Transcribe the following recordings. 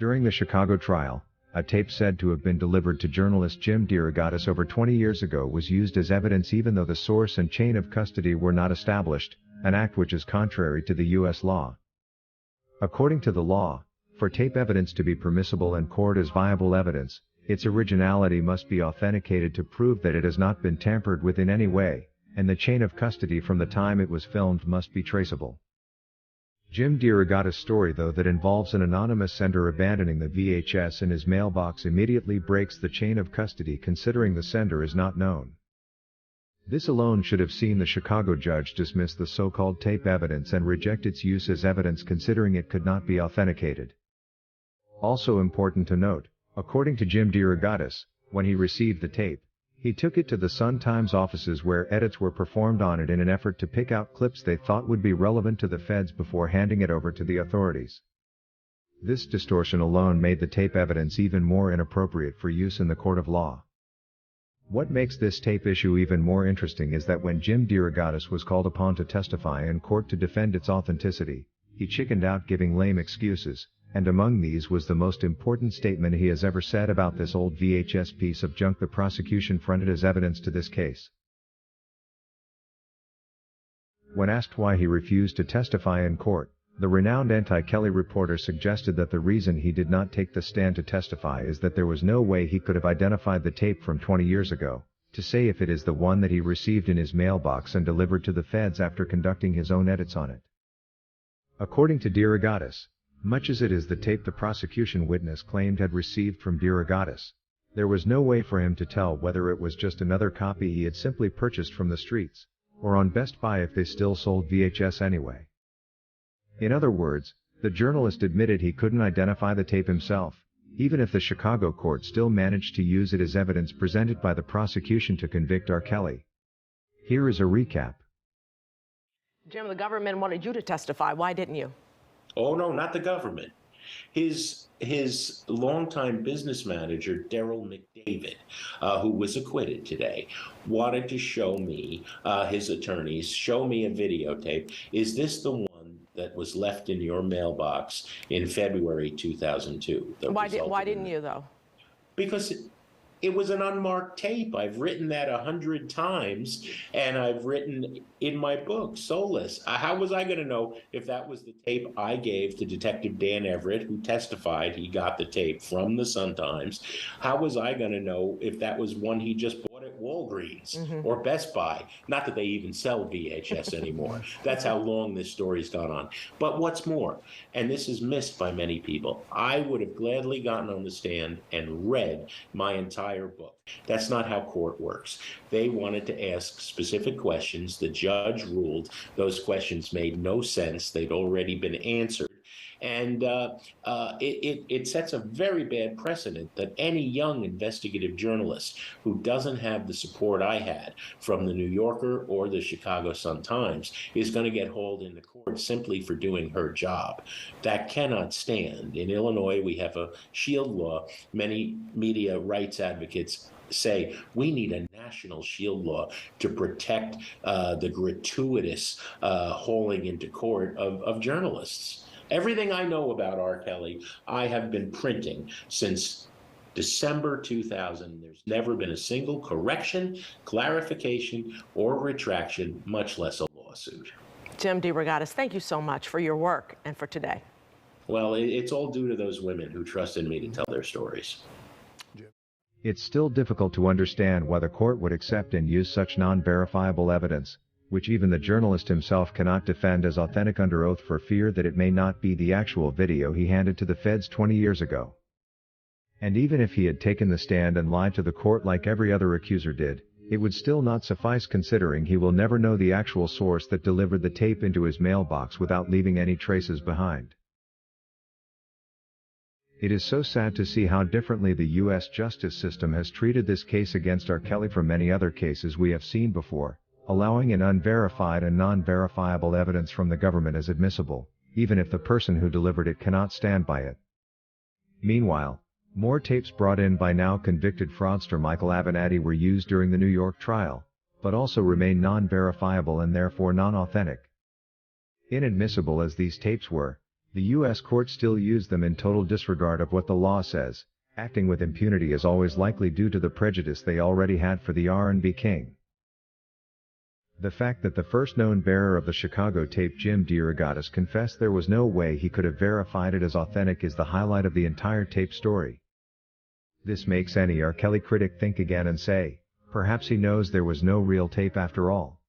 During the Chicago trial, a tape said to have been delivered to journalist Jim Derogatis over 20 years ago was used as evidence even though the source and chain of custody were not established, an act which is contrary to the U.S. law. According to the law, for tape evidence to be permissible in court as viable evidence, its originality must be authenticated to prove that it has not been tampered with in any way, and the chain of custody from the time it was filmed must be traceable. Jim Derogatis' story, though, that involves an anonymous sender abandoning the VHS in his mailbox immediately breaks the chain of custody considering the sender is not known. This alone should have seen the Chicago judge dismiss the so-called tape evidence and reject its use as evidence considering it could not be authenticated. Also important to note, according to Jim Derogatis, when he received the tape, he took it to the Sun-Times offices where edits were performed on it in an effort to pick out clips they thought would be relevant to the feds before handing it over to the authorities. This distortion alone made the tape evidence even more inappropriate for use in the court of law. What makes this tape issue even more interesting is that when Jim Derogatis was called upon to testify in court to defend its authenticity, he chickened out giving lame excuses, and among these was the most important statement he has ever said about this old VHS piece of junk the prosecution fronted as evidence to this case. When asked why he refused to testify in court, the renowned anti-Kelly reporter suggested that the reason he did not take the stand to testify is that there was no way he could have identified the tape from 20 years ago, to say if it is the one that he received in his mailbox and delivered to the feds after conducting his own edits on it. According to Derogatis, much as it is the tape the prosecution witness claimed had received from Derogatis, there was no way for him to tell whether it was just another copy he had simply purchased from the streets, or on Best Buy if they still sold VHS anyway. In other words, the journalist admitted he couldn't identify the tape himself, even if the Chicago court still managed to use it as evidence presented by the prosecution to convict R. Kelly. Here is a recap. Jim, the government wanted you to testify. Why didn't you? Oh, no, not the government. His longtime business manager, Daryl McDavid, who was acquitted today, wanted to show me, his attorneys, show me a videotape. Is this the one that was left in your mailbox in February 2002? Why didn't you, though? Because it was an unmarked tape. I've written that 100 times, and I've written in my book, Solace. How was I going to know if that was the tape I gave to Detective Dan Everett, who testified he got the tape from the Sun-Times? How was I going to know if that was one he just bought at Walgreens or Best Buy? Not that they even sell VHS anymore. That's how long this story's gone on. But what's more, and this is missed by many people, I would have gladly gotten on the stand and read my entire book. That's not how court works. They wanted to ask specific questions. The judge ruled those questions made no sense. They'd already been answered. And it sets a very bad precedent that any young investigative journalist who doesn't have the support I had from the New Yorker or the Chicago Sun-Times is going to get hauled into court simply for doing her job. That cannot stand. In Illinois, we have a shield law. Many media rights advocates say we need a national shield law to protect the gratuitous hauling into court of journalists. Everything I know about R. Kelly, I have been printing since December 2000. There's never been a single correction, clarification, or retraction, much less a lawsuit. Jim Derogatis, thank you so much for your work and for today. Well, it's all due to those women who trusted me to tell their stories. It's still difficult to understand why the court would accept and use such non-verifiable evidence, which even the journalist himself cannot defend as authentic under oath for fear that it may not be the actual video he handed to the feds 20 years ago. And even if he had taken the stand and lied to the court like every other accuser did, it would still not suffice considering he will never know the actual source that delivered the tape into his mailbox without leaving any traces behind. It is so sad to see how differently the U.S. justice system has treated this case against R. Kelly from many other cases we have seen before, allowing an unverified and non-verifiable evidence from the government as admissible, even if the person who delivered it cannot stand by it. Meanwhile, more tapes brought in by now convicted fraudster Michael Avenatti were used during the New York trial, but also remain non-verifiable and therefore non-authentic. Inadmissible as these tapes were, The U.S. courts still use them in total disregard of what the law says, acting with impunity is always likely due to the prejudice they already had for the R&B king. The fact that the first known bearer of the Chicago tape, Jim Derogatis, confessed there was no way he could have verified it as authentic is the highlight of the entire tape story. This makes any R. Kelly critic think again and say, perhaps he knows there was no real tape after all.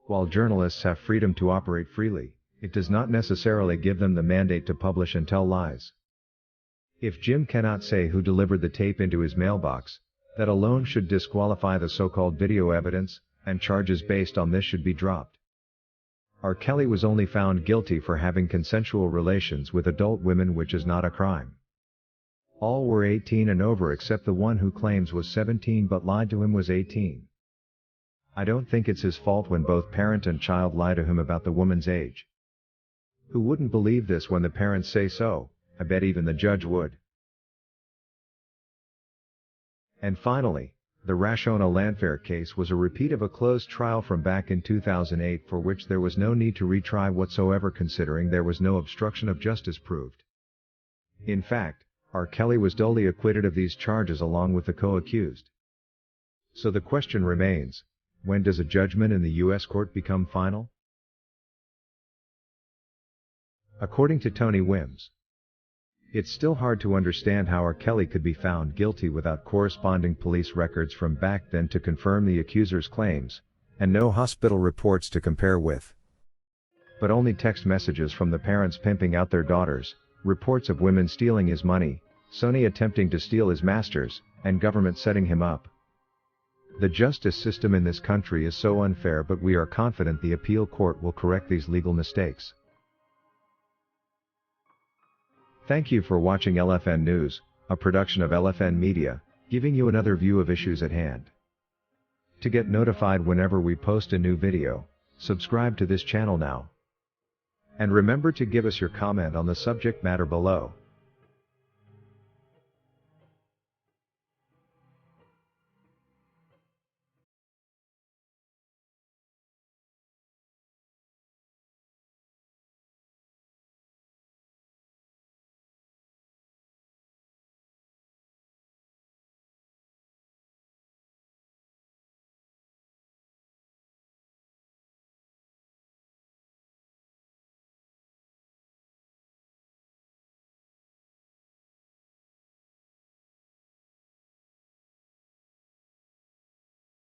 While journalists have freedom to operate freely, it does not necessarily give them the mandate to publish and tell lies. If Jim cannot say who delivered the tape into his mailbox, that alone should disqualify the so-called video evidence, and charges based on this should be dropped. R. Kelly was only found guilty for having consensual relations with adult women, which is not a crime. All were 18 and over except the one who claims was 17 but lied to him was 18. I don't think it's his fault when both parent and child lie to him about the woman's age. Who wouldn't believe this when the parents say so? I bet even the judge would. And finally, the Rashona Landfair case was a repeat of a closed trial from back in 2008 for which there was no need to retry whatsoever, considering there was no obstruction of justice proved. In fact, R. Kelly was duly acquitted of these charges along with the co-accused. So the question remains, when does a judgment in the U.S. court become final? According to Tony Wims, it's still hard to understand how R. Kelly could be found guilty without corresponding police records from back then to confirm the accuser's claims, and no hospital reports to compare with. But only text messages from the parents pimping out their daughters, reports of women stealing his money, Sony attempting to steal his masters, and government setting him up. The justice system in this country is so unfair, but we are confident the appeal court will correct these legal mistakes. Thank you for watching LFN News, a production of LFN Media, giving you another view of issues at hand. To get notified whenever we post a new video, subscribe to this channel now. And remember to give us your comment on the subject matter below.